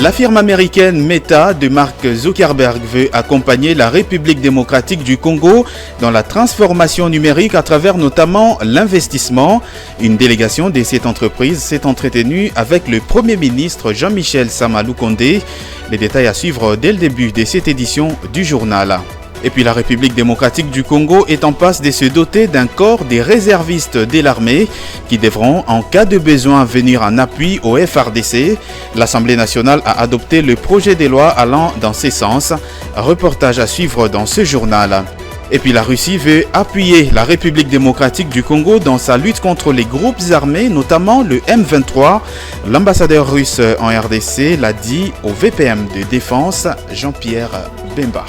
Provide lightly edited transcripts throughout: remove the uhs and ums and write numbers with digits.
La firme américaine Meta de Mark Zuckerberg veut accompagner la République démocratique du Congo dans la transformation numérique à travers notamment l'investissement. Une délégation de cette entreprise s'est entretenue avec le Premier ministre Jean-Michel Sama Lukonde. Les détails à suivre dès le début de cette édition du journal. Et puis la République démocratique du Congo est en passe de se doter d'un corps des réservistes de l'armée qui devront en cas de besoin venir en appui au FARDC. L'Assemblée nationale a adopté le projet de loi allant dans ce sens. Reportage à suivre dans ce journal. Et puis la Russie veut appuyer la République démocratique du Congo dans sa lutte contre les groupes armés, notamment le M23. L'ambassadeur russe en RDC l'a dit au VPM de défense Jean-Pierre Bemba.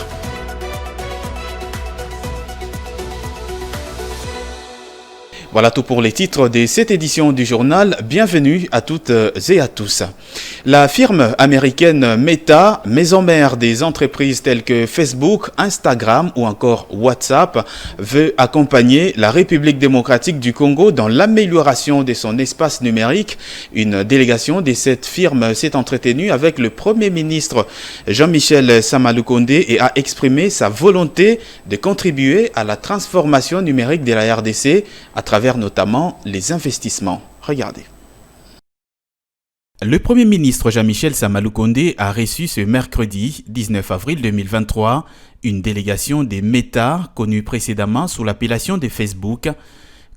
Voilà tout pour les titres de cette édition du journal. Bienvenue à toutes et à tous. La firme américaine Meta, maison mère des entreprises telles que Facebook, Instagram ou encore WhatsApp, veut accompagner la République démocratique du Congo dans l'amélioration de son espace numérique. Une délégation de cette firme s'est entretenue avec le Premier ministre Jean-Michel Sama Lukonde et a exprimé sa volonté de contribuer à la transformation numérique de la RDC à travers notamment les investissements. Regardez. Le Premier ministre Jean-Michel Sama Lukonde a reçu ce mercredi 19 avril 2023 une délégation des Meta, connue précédemment sous l'appellation de Facebook,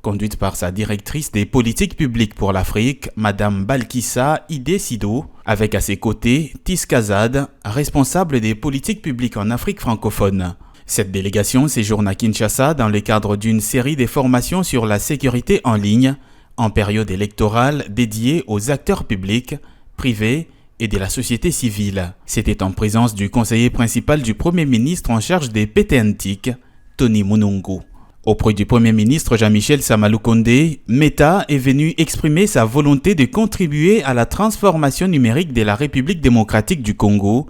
conduite par sa directrice des politiques publiques pour l'Afrique, Madame Balkissa Idé-Sido, avec à ses côtés Tis Kazad, responsable des politiques publiques en Afrique francophone. Cette délégation séjourne à Kinshasa dans le cadre d'une série de formations sur la sécurité en ligne en période électorale dédiée aux acteurs publics, privés et de la société civile. C'était en présence du conseiller principal du Premier ministre en charge des PTNTIC, Tony Munungu. Auprès du Premier ministre Jean-Michel Sama Lukonde, Meta est venu exprimer sa volonté de contribuer à la transformation numérique de la République démocratique du Congo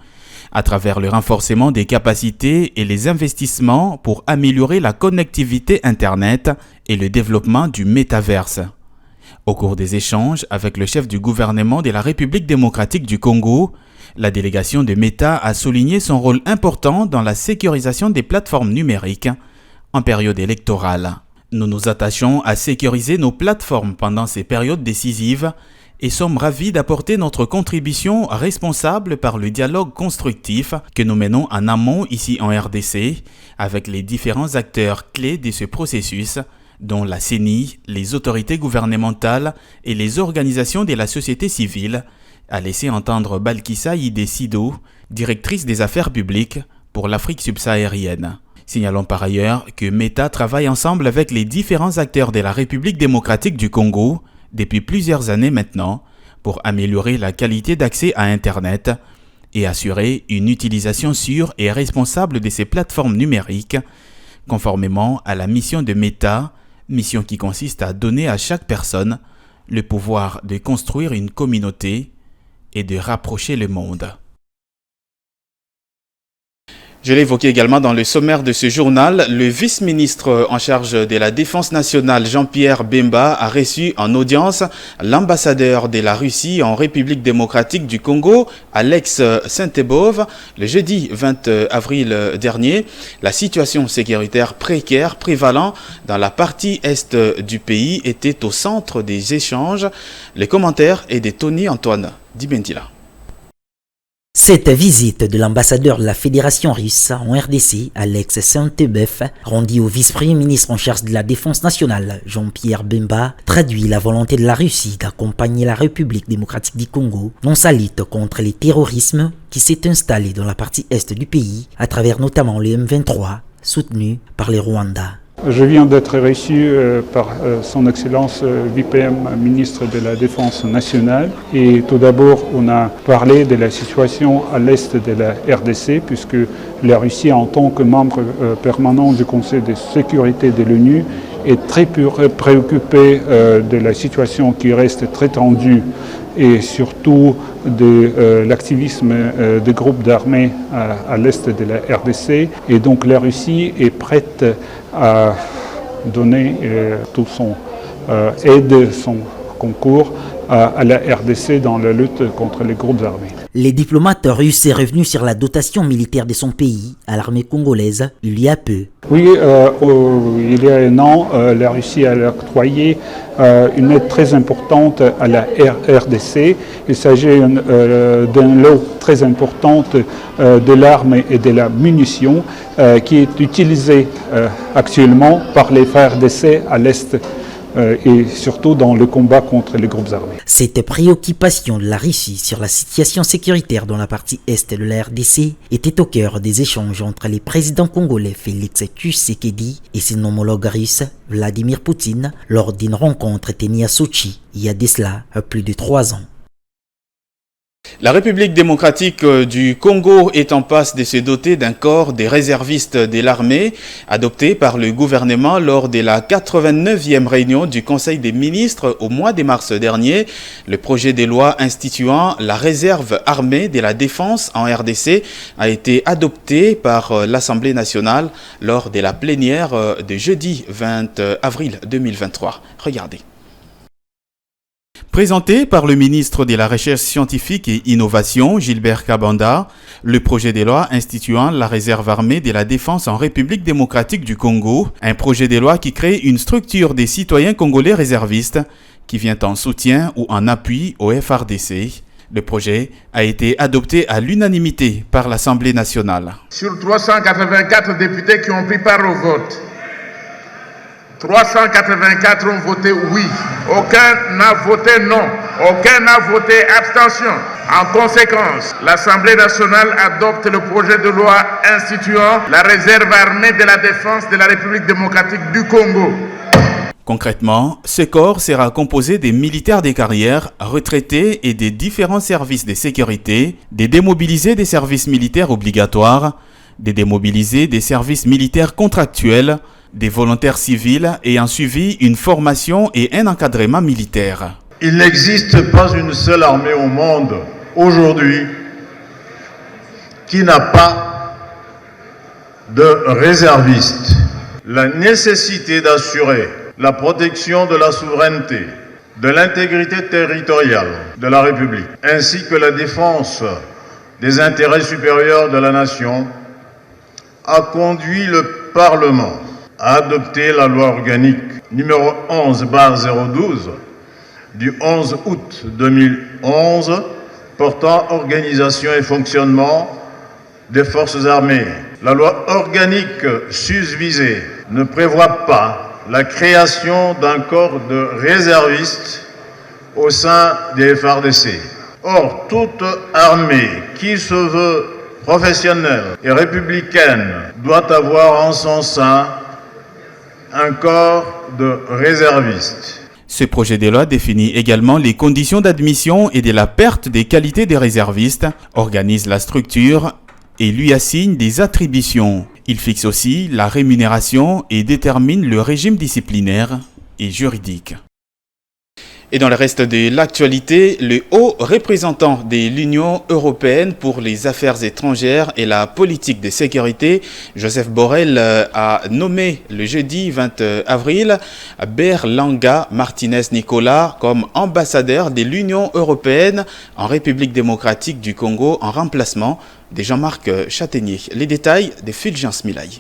à travers le renforcement des capacités et les investissements pour améliorer la connectivité Internet et le développement du métaverse. Au cours des échanges avec le chef du gouvernement de la République démocratique du Congo, la délégation de Meta a souligné son rôle important dans la sécurisation des plateformes numériques en période électorale. Nous nous attachons à sécuriser nos plateformes pendant ces périodes décisives et sommes ravis d'apporter notre contribution responsable par le dialogue constructif que nous menons en amont ici en RDC avec les différents acteurs clés de ce processus, dont la CENI, les autorités gouvernementales et les organisations de la société civile, a laissé entendre Balkissa Idé-Sido, directrice des affaires publiques pour l'Afrique subsaharienne. Signalons par ailleurs que Meta travaille ensemble avec les différents acteurs de la République démocratique du Congo depuis plusieurs années maintenant pour améliorer la qualité d'accès à Internet et assurer une utilisation sûre et responsable de ces plateformes numériques, conformément à la mission de Meta, mission qui consiste à donner à chaque personne le pouvoir de construire une communauté et de rapprocher le monde. Je l'ai évoqué également dans le sommaire de ce journal, le vice-ministre en charge de la Défense nationale Jean-Pierre Bemba a reçu en audience l'ambassadeur de la Russie en République démocratique du Congo, Alex Saint-Ebov, le jeudi 20 avril dernier. La situation sécuritaire précaire prévalant dans la partie est du pays était au centre des échanges. Les commentaires est de Tony Antoine Dibentila. Cette visite de l'ambassadeur de la Fédération russe en RDC, Alex Saint-Ebov, rendue au vice-premier ministre en charge de la Défense nationale, Jean-Pierre Bemba, traduit la volonté de la Russie d'accompagner la République démocratique du Congo dans sa lutte contre le terrorisme qui s'est installé dans la partie est du pays, à travers notamment le M23, soutenu par les Rwandais. Je viens d'être reçu par son Excellence VPM, ministre de la Défense nationale. Et tout d'abord, on a parlé de la situation à l'est de la RDC, puisque la Russie, en tant que membre permanent du Conseil de sécurité de l'ONU, est très préoccupée de la situation qui reste très tendue et surtout de l'activisme des groupes d'armées à l'est de la RDC. Et donc la Russie est prête à donner tout son aide, son concours à la RDC dans la lutte contre les groupes armés. Les diplomates russes sont revenus sur la dotation militaire de son pays à l'armée congolaise il y a peu. Oui, il y a un an, la Russie a octroyé une aide très importante à la RDC. Il s'agit d'un lot très important de l'arme et de la munition qui est utilisé actuellement par les RDC à l'Est et surtout dans le combat contre les groupes armés. Cette préoccupation de la Russie sur la situation sécuritaire dans la partie est de la RDC était au cœur des échanges entre les présidents congolais Félix Tshisekedi et son homologue russe Vladimir Poutine lors d'une rencontre tenue à Sochi il y a de cela plus de 3 ans. La République démocratique du Congo est en passe de se doter d'un corps des réservistes de l'armée adopté par le gouvernement lors de la 89e réunion du Conseil des ministres au mois de mars dernier. Le projet de loi instituant la réserve armée de la défense en RDC a été adopté par l'Assemblée nationale lors de la plénière de jeudi 20 avril 2023. Regardez. Présenté par le ministre de la Recherche scientifique et Innovation, Gilbert Kabanda, le projet de loi instituant la réserve armée de la défense en République démocratique du Congo, un projet de loi qui crée une structure des citoyens congolais réservistes qui vient en soutien ou en appui au FARDC. Le projet a été adopté à l'unanimité par l'Assemblée nationale. Sur 384 députés qui ont pris part au vote, 384 ont voté oui, aucun n'a voté non, aucun n'a voté abstention. En conséquence, l'Assemblée nationale adopte le projet de loi instituant la réserve armée de la défense de la République démocratique du Congo. Concrètement, ce corps sera composé des militaires des carrières, retraités et des différents services de sécurité, des démobilisés des services militaires obligatoires, des démobilisés des services militaires contractuels, des volontaires civils ayant suivi une formation et un encadrement militaire. Il n'existe pas une seule armée au monde aujourd'hui qui n'a pas de réservistes. La nécessité d'assurer la protection de la souveraineté, de l'intégrité territoriale de la République, ainsi que la défense des intérêts supérieurs de la nation, a conduit le Parlement a adopté la loi organique numéro 11/012 du 11 août 2011 portant organisation et fonctionnement des forces armées. La loi organique susvisée ne prévoit pas la création d'un corps de réservistes au sein des FARDC. Or, toute armée qui se veut professionnelle et républicaine doit avoir en son sein un corps de réservistes. Ce projet de loi définit également les conditions d'admission et de la perte des qualités des réservistes, organise la structure et lui assigne des attributions. Il fixe aussi la rémunération et détermine le régime disciplinaire et juridique. Et dans le reste de l'actualité, le haut représentant de l'Union européenne pour les affaires étrangères et la politique de sécurité, Joseph Borrell, a nommé le jeudi 20 avril Berlanga Martinez Nicolas comme ambassadeur de l'Union européenne en République démocratique du Congo en remplacement de Jean-Marc Châtaignier. Les détails de Fulgence Milaï.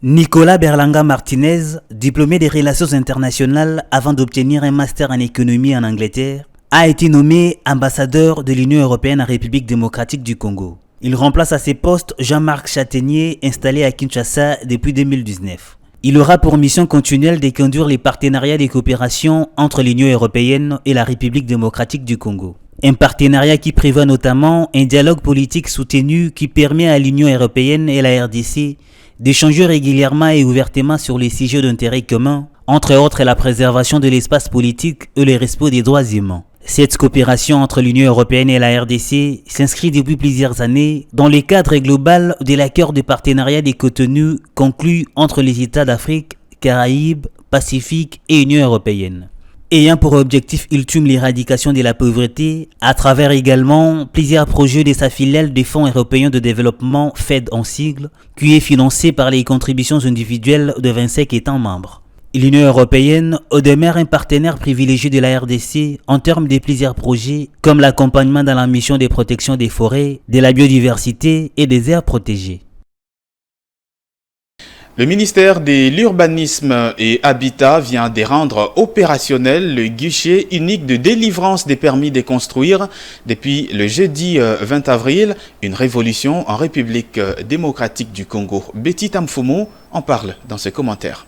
Nicolas Berlanga Martinez, diplômé des relations internationales avant d'obtenir un master en économie en Angleterre, a été nommé ambassadeur de l'Union européenne en République démocratique du Congo. Il remplace à ses postes Jean-Marc Châtaignier, installé à Kinshasa depuis 2019. Il aura pour mission continuelle de conduire les partenariats de coopération entre l'Union européenne et la République démocratique du Congo. Un partenariat qui prévoit notamment un dialogue politique soutenu qui permet à l'Union européenne et la RDC d'échanger régulièrement et ouvertement sur les sujets d'intérêt commun, entre autres la préservation de l'espace politique et le respect des droits humains. Cette coopération entre l'Union européenne et la RDC s'inscrit depuis plusieurs années dans le cadre global de l'accord de partenariat des Cotonou conclu entre les États d'Afrique, Caraïbes, Pacifique et Union européenne, ayant pour objectif ultime l'éradication de la pauvreté à travers également plusieurs projets de sa filiale des Fonds européens de développement FED en sigle, qui est financé par les contributions individuelles de 25 États membres. L'Union européenne demeure un partenaire privilégié de la RDC en termes de plusieurs projets comme l'accompagnement dans la mission de protection des forêts, de la biodiversité et des aires protégées. Le ministère de l'Urbanisme et Habitat vient de rendre opérationnel le guichet unique de délivrance des permis de construire depuis le jeudi 20 avril, une révolution en République démocratique du Congo. Betty Tamfumo en parle dans ce commentaire.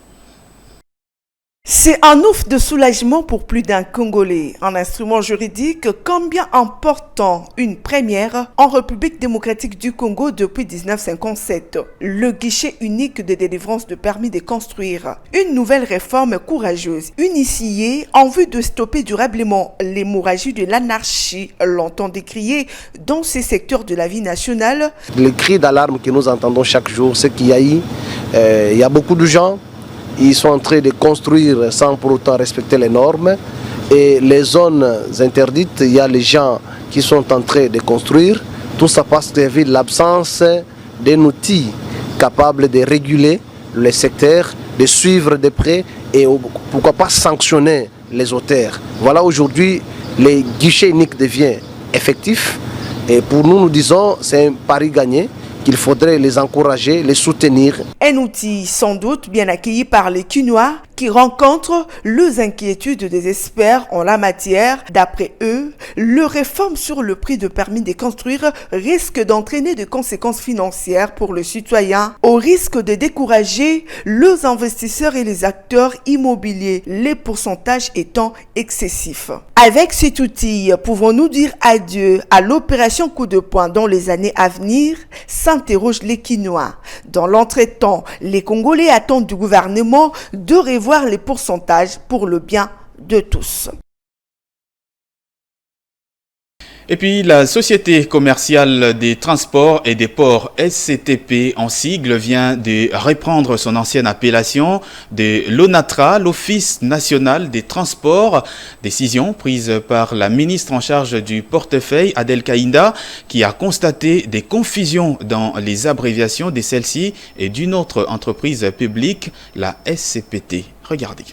C'est un ouf de soulagement pour plus d'un Congolais, un instrument juridique combien important, une première en République démocratique du Congo depuis 1957. Le guichet unique de délivrance de permis de construire, une nouvelle réforme courageuse, initiée en vue de stopper durablement l'hémorragie de l'anarchie, longtemps décriée dans ces secteurs de la vie nationale. Les cris d'alarme que nous entendons chaque jour, c'est qu'il y a beaucoup de gens. Ils sont en train de construire sans pour autant respecter les normes. Et les zones interdites, il y a les gens qui sont en train de construire. Tout ça passe à l'absence d'un outil capable de réguler les secteurs, de suivre de près et pourquoi pas sanctionner les auteurs. Voilà, aujourd'hui, le guichet unique devient effectif. Et pour nous, nous disons, c'est un pari gagné. Il faudrait les encourager, les soutenir. Un outil sans doute bien accueilli par les Kinois qui rencontrent les inquiétudes des experts en la matière. D'après eux, le réforme sur le prix de permis de construire risque d'entraîner des conséquences financières pour le citoyen, au risque de décourager les investisseurs et les acteurs immobiliers, les pourcentages étant excessifs. Avec cet outil, pouvons-nous dire adieu à l'opération coup de poing dans les années à venir? S'interrogent les Kinois. Dans l'entretemps, les Congolais attendent du gouvernement de revoir les pourcentages pour le bien de tous. Et puis, la Société commerciale des transports et des ports SCTP en sigle vient de reprendre son ancienne appellation de l'ONATRA, l'Office national des transports. Décision prise par la ministre en charge du portefeuille, Adel Kaïnda, qui a constaté des confusions dans les abréviations de celle-ci et d'une autre entreprise publique, la SCPT. Regardez.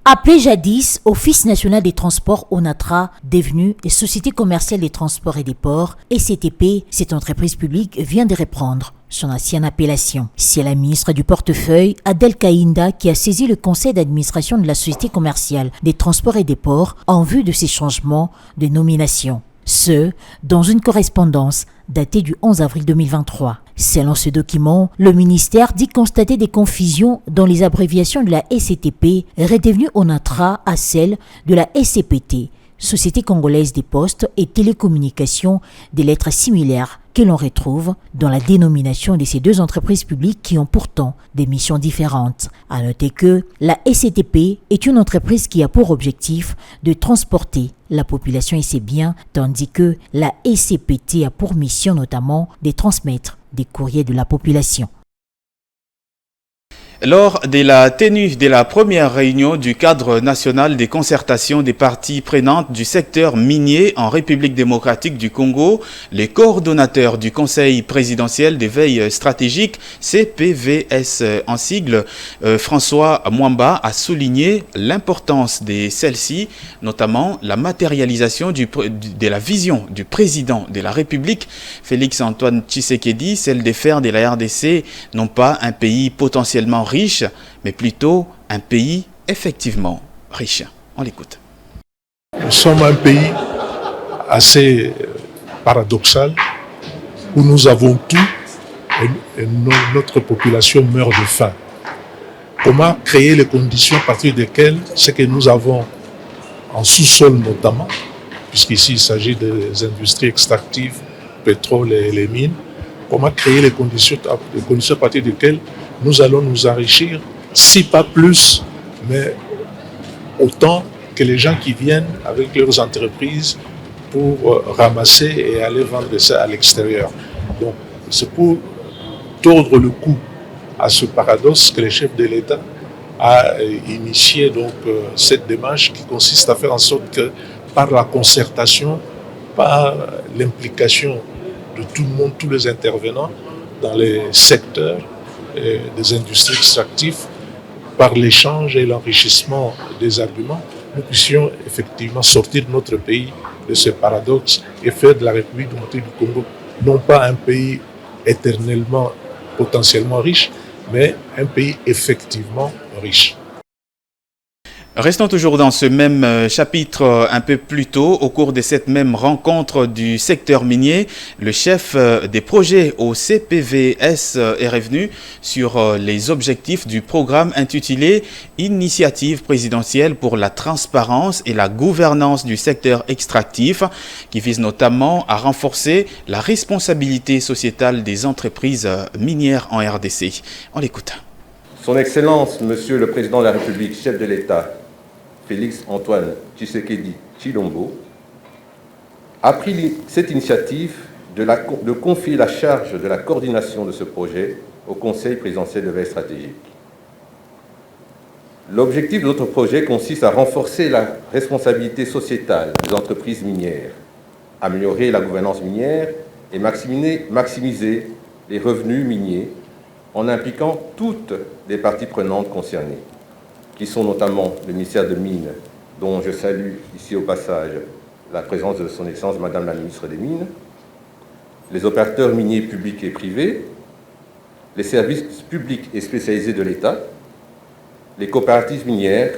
Appelé jadis Office national des transports ONATRA, devenu Société commerciale des transports et des ports, SCTP, cette entreprise publique vient de reprendre son ancienne appellation. C'est la ministre du portefeuille, Adel Kaïnda, qui a saisi le conseil d'administration de la Société commerciale des transports et des ports en vue de ces changements de nomination. Ce, dans une correspondance datée du 11 avril 2023. Selon ce document, le ministère dit constater des confusions dans les abréviations de la SCTP, redevenue ONATRA à celle de la SCPT, Société congolaise des postes et télécommunications, des lettres similaires que l'on retrouve dans la dénomination de ces deux entreprises publiques qui ont pourtant des missions différentes. À noter que la SCTP est une entreprise qui a pour objectif de transporter la population et ses biens, tandis que la SCPT a pour mission notamment de transmettre des courriers de la population. Lors de la tenue de la première réunion du cadre national des concertations des parties prenantes du secteur minier en République démocratique du Congo, les coordonnateurs du Conseil présidentiel des veilles stratégiques, CPVS en sigle, François Mwamba a souligné l'importance de celle-ci, notamment la matérialisation de la vision du président de la République, Félix Antoine Tshisekedi, celle de faire de la RDC non pas un pays potentiellement riche, mais plutôt un pays effectivement riche. On l'écoute. Nous sommes un pays assez paradoxal où nous avons tout et notre population meurt de faim. Comment créer les conditions à partir desquelles ce que nous avons en sous-sol notamment, puisqu'ici il s'agit des industries extractives, pétrole et les mines, comment créer les conditions à partir desquelles nous allons nous enrichir, si pas plus, mais autant que les gens qui viennent avec leurs entreprises pour ramasser et aller vendre ça à l'extérieur. Donc, c'est pour tordre le cou à ce paradoxe que le chef de l'État a initié donc, cette démarche qui consiste à faire en sorte que par la concertation, par l'implication de tout le monde, tous les intervenants dans les secteurs des industries extractives, par l'échange et l'enrichissement des arguments, nous puissions effectivement sortir notre pays de ce paradoxe et faire de la République démocratique du Congo non pas un pays éternellement, potentiellement riche, mais un pays effectivement riche. Restons toujours dans ce même chapitre un peu plus tôt. Au cours de cette même rencontre du secteur minier, le chef des projets au CPVS est revenu sur les objectifs du programme intitulé « Initiative présidentielle pour la transparence et la gouvernance du secteur extractif » qui vise notamment à renforcer la responsabilité sociétale des entreprises minières en RDC. On l'écoute. Son Excellence, Monsieur le Président de la République, chef de l'État, Félix Antoine Tshisekedi Tshilombo, a pris cette initiative de confier la charge de la coordination de ce projet au Conseil présidentiel de veille stratégique. L'objectif de notre projet consiste à renforcer la responsabilité sociétale des entreprises minières, améliorer la gouvernance minière et maximiser les revenus miniers en impliquant toutes les parties prenantes concernées, qui sont notamment le ministère de Mines, dont je salue ici au passage la présence de son Excellence Madame la Ministre des Mines, les opérateurs miniers publics et privés, les services publics et spécialisés de l'État, les coopératives minières,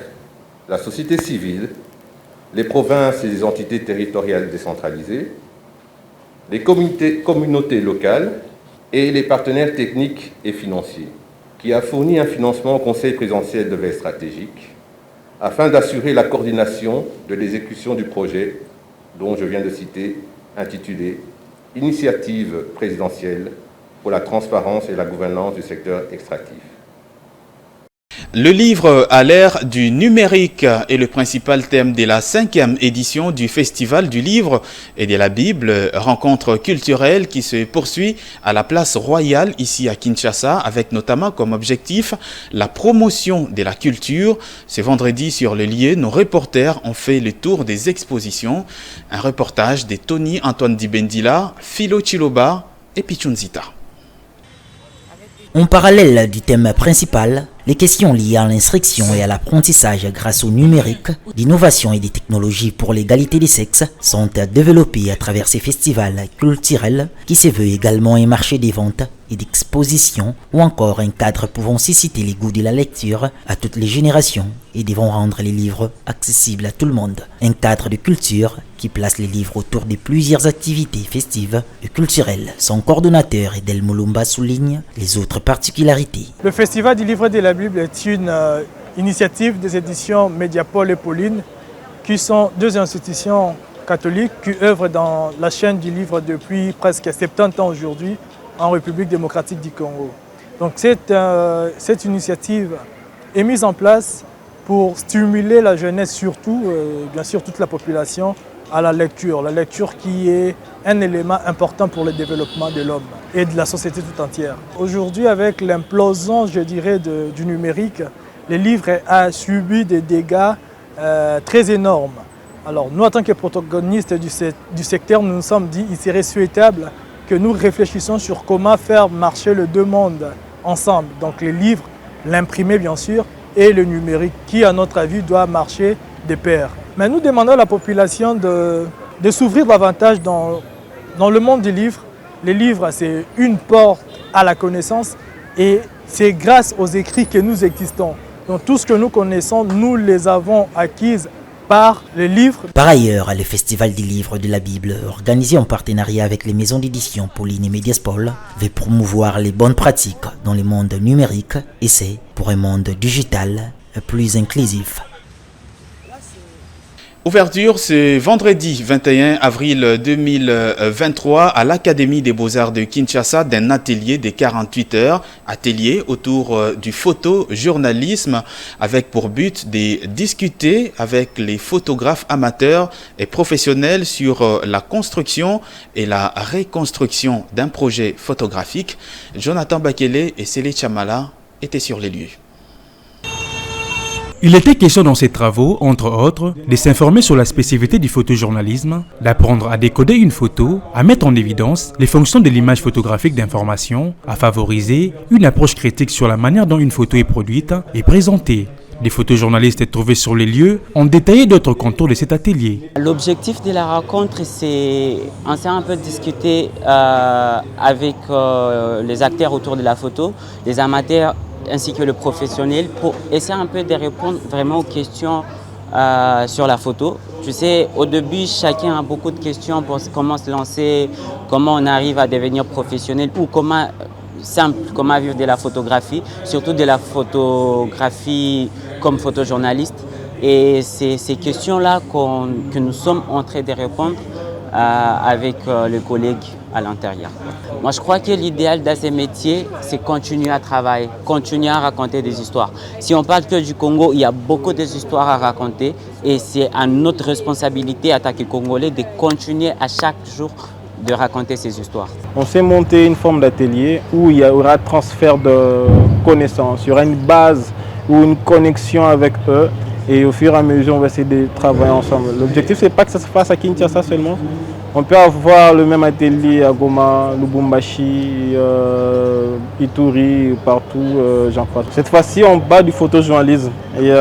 la société civile, les provinces et les entités territoriales décentralisées, les communautés locales et les partenaires techniques et financiers, qui a fourni un financement au Conseil présidentiel de veille stratégique afin d'assurer la coordination de l'exécution du projet dont je viens de citer, intitulé « Initiative présidentielle pour la transparence et la gouvernance du secteur extractif ». Le livre à l'ère du numérique est le principal thème de la 5e édition du Festival du livre et de la Bible, rencontre culturelle qui se poursuit à la place royale ici à Kinshasa avec notamment comme objectif la promotion de la culture. Ce vendredi sur le lieu, nos reporters ont fait le tour des expositions. Un reportage de Tony Antoine Dibendila, Philo Chiloba et Pichunzita. En parallèle du thème principal, les questions liées à l'instruction et à l'apprentissage grâce au numérique, d'innovation et des technologies pour l'égalité des sexes sont développées à travers ces festivals culturels qui se veulent également un marché des ventes et d'exposition ou encore un cadre pouvant susciter les goûts de la lecture à toutes les générations et devant rendre les livres accessibles à tout le monde. Un cadre de culture qui place les livres autour de plusieurs activités festives et culturelles. Son coordonnateur Edel Moulumba souligne les autres particularités. Le Festival du livre et de la Bible est une initiative des éditions Mediapol et Pauline, qui sont deux institutions catholiques qui œuvrent dans la chaîne du livre depuis presque 70 ans aujourd'hui en République démocratique du Congo. Donc cette initiative est mise en place pour stimuler la jeunesse, surtout, bien sûr toute la population, à la lecture qui est un élément important pour le développement de l'homme et de la société tout entière. Aujourd'hui, avec l'implosion, je dirais, du numérique, le livre a subi des dégâts très énormes. Alors nous, en tant que protagonistes du secteur, nous nous sommes dit qu'il serait souhaitable que nous réfléchissions sur comment faire marcher les deux mondes ensemble. Donc les livres, l'imprimé bien sûr, et le numérique qui, à notre avis, doit marcher de pair. Mais nous demandons à la population de s'ouvrir davantage dans le monde des livres. Les livres, c'est une porte à la connaissance et c'est grâce aux écrits que nous existons. Donc tout ce que nous connaissons, nous les avons acquises par les livres. Par ailleurs, le Festival du livre de la Bible, organisé en partenariat avec les maisons d'édition Pauline et Mediaspol, veut promouvoir les bonnes pratiques dans le monde numérique et c'est pour un monde digital plus inclusif. Ouverture ce vendredi 21 avril 2023 à l'Académie des Beaux-Arts de Kinshasa d'un atelier de 48 heures, atelier autour du photojournalisme avec pour but de discuter avec les photographes amateurs et professionnels sur la construction et la reconstruction d'un projet photographique. Jonathan Bakele et Sélé Chamala étaient sur les lieux. Il était question dans ces travaux, entre autres, de s'informer sur la spécificité du photojournalisme, d'apprendre à décoder une photo, à mettre en évidence les fonctions de l'image photographique d'information, à favoriser une approche critique sur la manière dont une photo est produite et présentée. Des photojournalistes trouvés sur les lieux ont détaillé d'autres contours de cet atelier. L'objectif de la rencontre, c'est on s'est un peu discuté avec les acteurs autour de la photo, les amateurs ainsi que le professionnel, pour essayer un peu de répondre vraiment aux questions sur la photo. Tu sais, au début, chacun a beaucoup de questions pour comment se lancer, comment on arrive à devenir professionnel ou comment vivre de la photographie, surtout de la photographie comme photojournaliste. Et c'est ces questions-là que nous sommes en train de répondre avec les collègues à l'intérieur. Moi, je crois que l'idéal dans ces métiers, c'est continuer à travailler, continuer à raconter des histoires. Si on parle que du Congo, il y a beaucoup d'histoires à raconter et c'est à notre responsabilité, en tant que Congolais, de continuer à chaque jour de raconter ces histoires. On s'est monté une forme d'atelier où il y aura transfert de connaissances, il y aura une base ou une connexion avec eux et au fur et à mesure on va essayer de travailler ensemble. L'objectif c'est pas que ça se fasse à Kinshasa seulement. On peut avoir le même atelier à Goma, Lubumbashi, Ituri, partout, j'en passe. Cette fois-ci on bat du photojournalisme et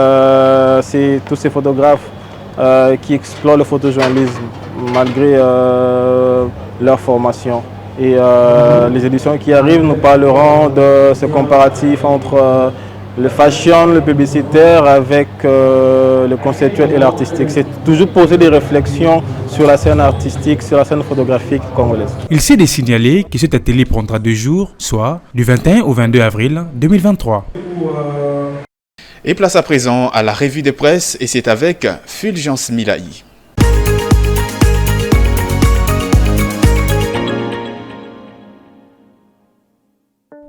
c'est tous ces photographes qui explorent le photojournalisme malgré leur formation. Et les éditions qui arrivent nous parleront de ce comparatif entre le fashion, le publicitaire avec le conceptuel et l'artistique. C'est toujours poser des réflexions sur la scène artistique, sur la scène photographique congolaise. Il s'est de signaler que cet atelier prendra 2 jours, soit du 21 au 22 avril 2023. Et place à présent à la revue de presse et c'est avec Fulgence Milahi.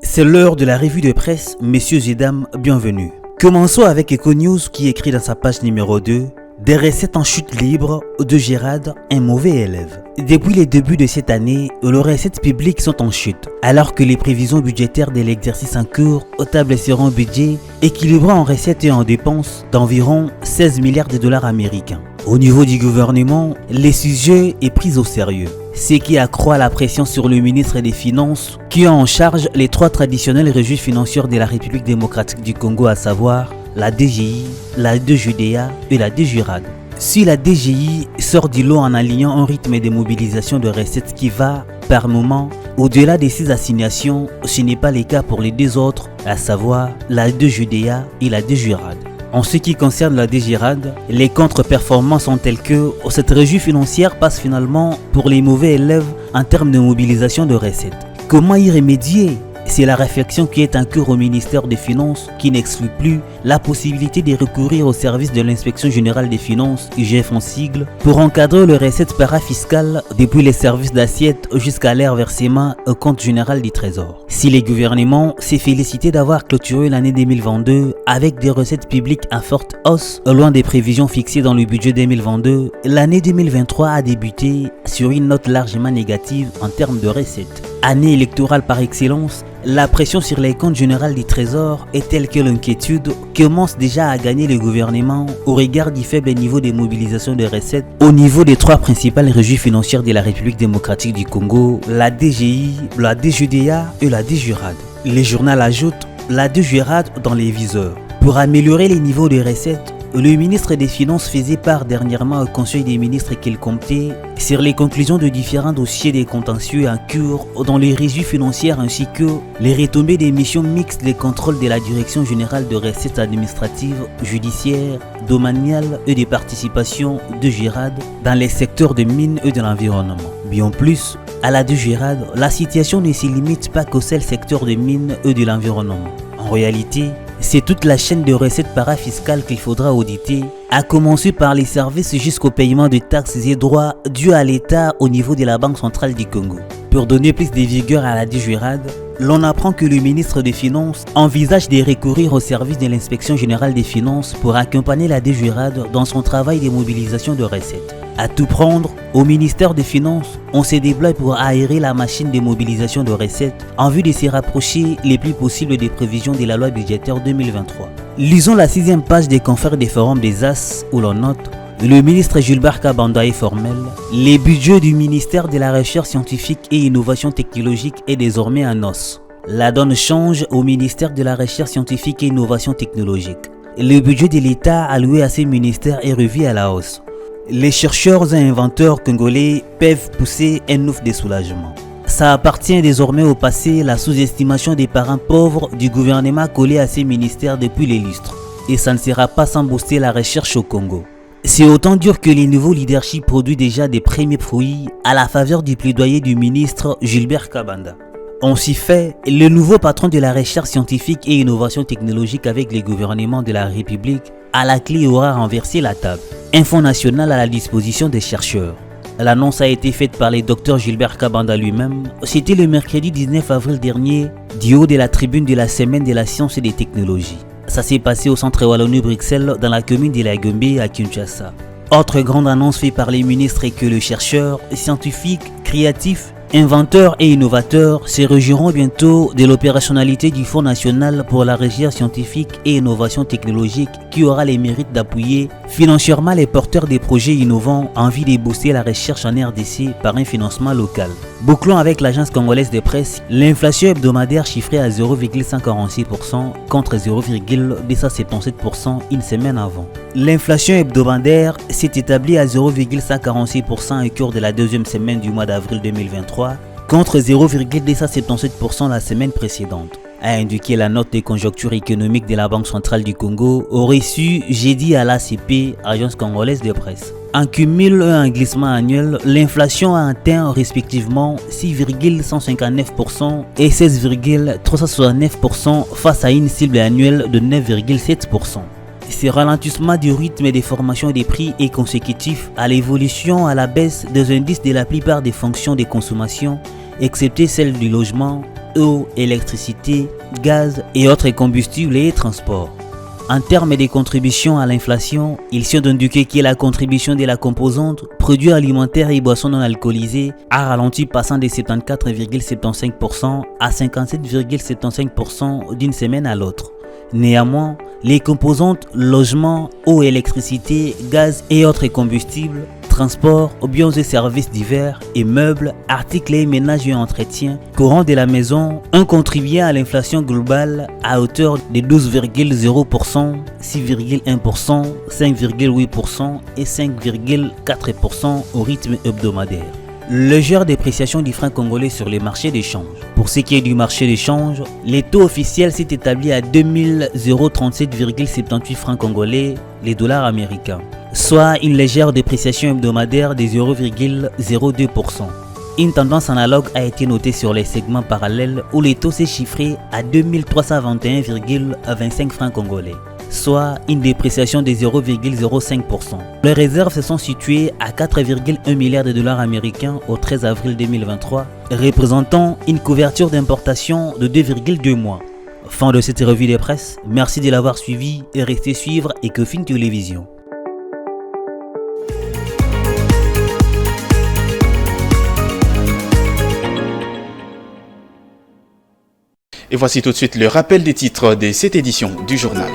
C'est l'heure de la revue de presse, messieurs et dames, bienvenue. Commençons avec EcoNews qui écrit dans sa page numéro 2 « Des recettes en chute libre de Gérald, un mauvais élève ». Depuis le début de cette année, les recettes publiques sont en chute, alors que les prévisions budgétaires de l'exercice en cours établissent un budget équilibré en recettes et en dépenses d'environ 16 milliards de dollars américains. Au niveau du gouvernement, le sujet est pris au sérieux, ce qui accroît la pression sur le ministre des Finances qui a en charge les 3 traditionnelles régies financières de la République démocratique du Congo, à savoir la DGI, la DGDA et la DGRAD. Si la DGI sort du lot en alignant un rythme de mobilisation de recettes qui va, par moment, au-delà de 6 assignations, ce n'est pas le cas pour les 2 autres, à savoir la DGDA et la DGRAD. En ce qui concerne la DGRAD, les contre-performances sont telles que cette régie financière passe finalement pour les mauvais élèves en termes de mobilisation de recettes. Comment y remédier ? C'est la réflexion qui est en cours au ministère des Finances qui n'exclut plus la possibilité de recourir au service de l'inspection générale des finances, IGF en sigle, pour encadrer les recettes parafiscales depuis les services d'assiette jusqu'à leur versement au compte général du Trésor. Si le gouvernement s'est félicité d'avoir clôturé l'année 2022 avec des recettes publiques en forte hausse, loin des prévisions fixées dans le budget 2022, l'année 2023 a débuté sur une note largement négative en termes de recettes. Année électorale par excellence, la pression sur les comptes généraux du Trésor est telle que l'inquiétude commence déjà à gagner le gouvernement au regard du faible niveau de mobilisation de recettes au niveau des 3 principales régies financières de la République démocratique du Congo, la DGI, la DGDA et la DGRAD. Le journal ajoute la DGRAD dans les viseurs. Pour améliorer les niveaux de recettes, le ministre des Finances faisait part dernièrement au Conseil des ministres qu'il comptait sur les conclusions de différents dossiers des contentieux en cours dans les régies financières ainsi que les retombées des missions mixtes de contrôle de la Direction générale de recettes administratives, judiciaires, domaniales et des participations de GIRAD dans les secteurs de mines et de l'environnement. Bien plus, à la DGRAD, la situation ne se limite pas qu'au seul secteur de mines et de l'environnement. En réalité, c'est toute la chaîne de recettes parafiscales qu'il faudra auditer, à commencer par les services jusqu'au paiement de taxes et droits dus à l'État au niveau de la Banque centrale du Congo. Pour donner plus de vigueur à la DGRAD, l'on apprend que le ministre des Finances envisage de recourir au service de l'inspection générale des finances pour accompagner la DGRAD dans son travail de mobilisation de recettes. À tout prendre, au ministère des Finances, on se déploie pour aérer la machine de mobilisation de recettes en vue de se rapprocher le plus possible des prévisions de la loi budgétaire 2023. Lisons la 6e page des confrères des forums des As où l'on note: le ministre Gilbert Kabanda est formel. Les budgets du ministère de la Recherche scientifique et innovation technologique est désormais en os. La donne change au ministère de la Recherche scientifique et innovation technologique. Le budget de l'État alloué à ces ministères est revu à la hausse. Les chercheurs et inventeurs congolais peuvent pousser un ouf de soulagement. Ça appartient désormais au passé, la sous-estimation des parents pauvres du gouvernement collé à ces ministères depuis les lustres. Et ça ne sera pas sans booster la recherche au Congo. C'est autant dire que les nouveaux leaderships produisent déjà des premiers fruits à la faveur du plaidoyer du ministre Gilbert Kabanda. On s'y fait, le nouveau patron de la recherche scientifique et innovation technologique avec les gouvernements de la République à la clé aura renversé la table. Un fonds national à la disposition des chercheurs. L'annonce a été faite par le Dr Gilbert Kabanda lui-même. C'était le mercredi 19 avril dernier, du haut de la tribune de la Semaine de la Science et des Technologies. Ça s'est passé au centre Wallonie-Bruxelles dans la commune de la Gombe à Kinshasa. Autre grande annonce faite par les ministres est que les chercheurs, scientifiques, créatifs, inventeurs et innovateurs se réjouiront bientôt de l'opérationnalité du Fonds national pour la recherche scientifique et innovation technologique qui aura les mérites d'appuyer financièrement les porteurs des projets innovants en vue de booster la recherche en RDC par un financement local. Bouclons avec l'agence congolaise de presse, l'inflation hebdomadaire chiffrée à 0,146% contre 0,277% une semaine avant. L'inflation hebdomadaire s'est établie à 0,146% au cours de la deuxième semaine du mois d'avril 2023 contre 0,277% la semaine précédente, a indiqué la note de conjoncture économique de la Banque centrale du Congo reçue jeudi à l'ACP, agence congolaise de presse. En cumul un glissement annuel, l'inflation a atteint respectivement 6,159% et 16,369% face à une cible annuelle de 9,7%. Ce ralentissement du rythme des formations des prix est consécutif à l'évolution à la baisse des indices de la plupart des fonctions de consommation, excepté celles du logement, eau, électricité, gaz et autres combustibles et transports. En termes de contributions à l'inflation, il s'est indiqué que la contribution de la composante produits alimentaires et boissons non alcoolisées a ralenti passant de 74,75% à 57,75% d'une semaine à l'autre. Néanmoins, les composantes logement, eau, électricité, gaz et autres combustibles, transport, biens et services divers et meubles, articles et ménages et entretien, courant de la maison, ont contribué à l'inflation globale à hauteur de 12,0%, 6,1%, 5,8% et 5,4% au rythme hebdomadaire. Légère dépréciation du franc congolais sur les marchés d'échange. Pour ce qui est du marché d'échange, les taux officiels s'est établi à 2037,78 francs congolais, les dollars américains, soit une légère dépréciation hebdomadaire de 0,02%. Une tendance analogue a été notée sur les segments parallèles où les taux s'est chiffré à 2321,25 francs congolais, soit une dépréciation de 0,05%. Les réserves se sont situées à 4,1 milliards de dollars américains au 13 avril 2023, représentant une couverture d'importation de 2,2 mois. Fin de cette revue de presse, merci de l'avoir suivi et restez suivre Ecofin Télévision. Et voici tout de suite le rappel des titres de cette édition du journal.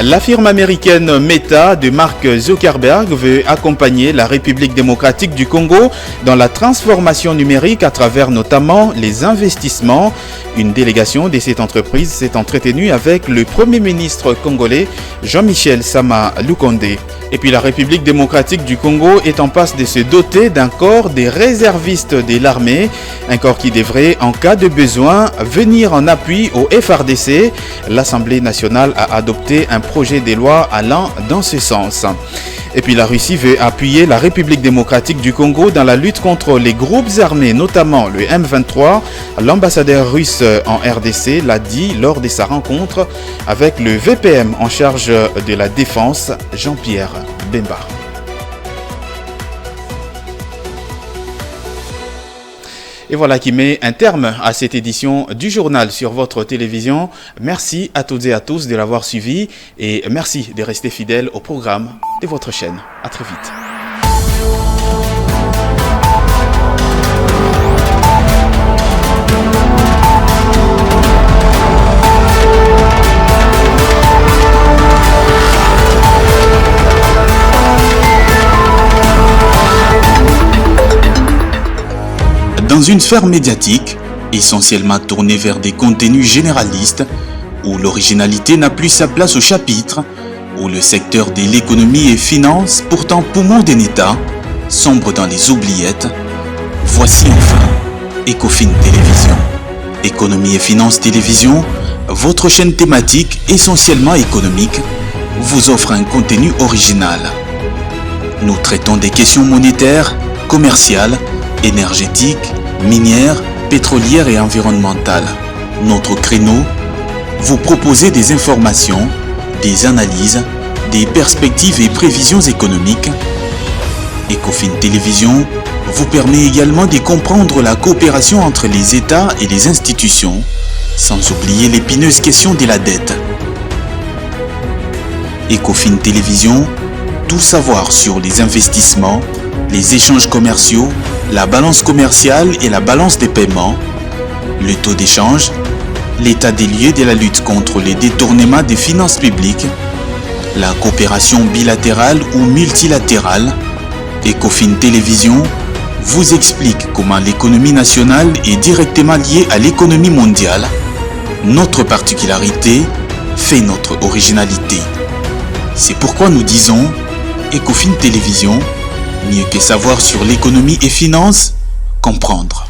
La firme américaine Meta de Mark Zuckerberg veut accompagner la République démocratique du Congo dans la transformation numérique à travers notamment les investissements. Une délégation de cette entreprise s'est entretenue avec le Premier ministre congolais Jean-Michel Sama Lukonde. Et puis la République démocratique du Congo est en passe de se doter d'un corps des réservistes de l'armée, un corps qui devrait en cas de besoin venir en appui au FRDC. L'Assemblée nationale a adopté un projet de loi allant dans ce sens. Et puis la Russie veut appuyer la République démocratique du Congo dans la lutte contre les groupes armés, notamment le M23. L'ambassadeur russe en RDC l'a dit lors de sa rencontre avec le VPM en charge de la défense, Jean-Pierre Bemba. Et voilà qui met un terme à cette édition du journal sur votre télévision. Merci à toutes et à tous de l'avoir suivi et merci de rester fidèles au programme de votre chaîne. À très vite. dans une sphère médiatique essentiellement tournée vers des contenus généralistes, où l'originalité n'a plus sa place au chapitre, où le secteur de l'économie et finance, pourtant poumon d'un État, sombre dans les oubliettes, voici enfin Ecofin Télévision. Économie et finance télévision, votre chaîne thématique essentiellement économique, vous offre un contenu original. Nous traitons des questions monétaires, commerciales, énergétiques, minières, pétrolières et environnementales. Notre créneau, vous proposer des informations, des analyses, des perspectives et prévisions économiques. Ecofin Télévision vous permet également de comprendre la coopération entre les États et les institutions, sans oublier l'épineuse question de la dette. Ecofin Télévision, tout savoir sur les investissements, les échanges commerciaux, la balance commerciale et la balance des paiements, le taux d'échange, l'état des lieux de la lutte contre les détournements des finances publiques, la coopération bilatérale ou multilatérale. Ecofin Télévision vous explique comment l'économie nationale est directement liée à l'économie mondiale. Notre particularité fait notre originalité. C'est pourquoi nous disons Ecofin Télévision, mieux que savoir sur l'économie et finances, comprendre.